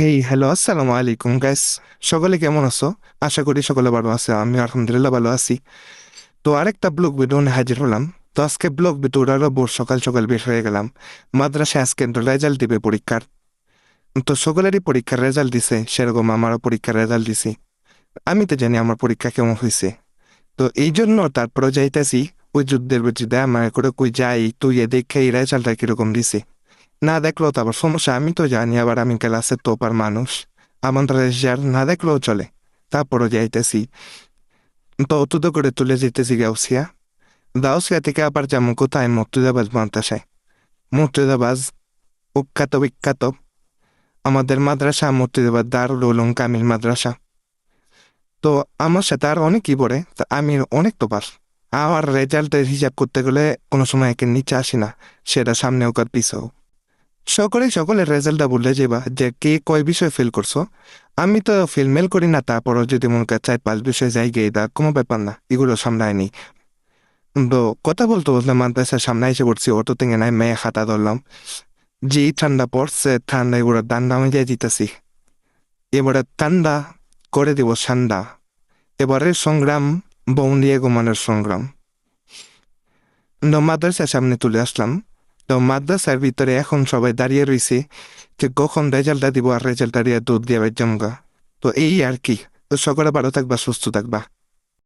Hello, আসসালামু আলাইকুম guys. সকলে কেমন আছো? আশা করি সকলে ভালো আছে। আমি আলহামদুলিল্লাহ ভালো আছি। তো আরেকটা ব্লগ ভিডিও নিয়ে হাজির হলাম। তো আজকে ব্লগ ভিডিওটা ভোর সকাল সকাল বের হয়ে গেলাম। মাদ্রাসায় আজকে রেজাল্ট দিবে পরীক্ষার। তো সকলেরই পরীক্ষার রেজাল্ট দিছে, সেরকম আমারও পরীক্ষার রেজাল্ট দিছি। আমি তো জানি আমার পরীক্ষা কেমন হয়েছে। তো এই জন্য তারপরে যাইতেছি ওই যুদ্ধের বুঝিতে আমার করে কই যাই, তুই এ দেখে এই রেজাল্টটা কিরকম দিছে। না দেখলেও তো আবার সমস্যা, আমি তো জানি আবার আমি ক্লাসের তোপার মানুষ। আমার রেজাল্ট না দেখলেও চলে। তারপরও যাইতেছি। তো অতুত করে তুলে যেতেছি গাউসিয়া। গাউসিয়া থেকে আবার যেমন কোথায় মুর্তজাবাজ মাদ্রাসায়। মুর্তজাবাজ বিখ্যাত বিখ্যাত আমাদের মাদ্রাসা মুর্তজাবাদ দারুল উলুম কামিল মাদ্রাসা। তো আমার সাথে আর অনেকই পড়ে, তা আমি অনেক তো পাস। আমার রেজাল্টের হিসাব করতে গেলে কোনো সময় একের নিচে আসি না, সেটা সামনেও কার পিছাও। সকলের রেজাল্টটা বললে যাবা যে কে কয় বিষয় ফেল করছো। আমি তো ফেল মেল করি না, তারপরও যদি মনে করি 4-5 বিষয় যাই গে, এটা কোনো ব্যাপার না, এগুলো সামলায়নি। তো কথা বলতে বলতে মাদ্রাসার সামনে এসে পড়ছি, অটো থেকে নাই মেয়ে খাতা ধরলাম। যে ঠান্ডা পড়ছে, ঠান্ডা এগুলো দান্ডা আমি দিয়ে দিতেছি। এবারে ঠান্ডা করে দিব ঠান্ডা। এবারে সংগ্রাম, বোন দিয়ে ঘুমানোর সংগ্রাম। তো মাদ্রাসার সামনে তুলে আসলাম। তো মাদ্রাসার ভিতরে এখন সবাই দাঁড়িয়ে রইছে যে কখন রেজাল্টটা দিব, আর রেজাল্টটা দিয়ে দুধ দিয়ে জমগা। তো এই আর কি। তো সকলে ভালো থাকবা, সুস্থ থাকবা।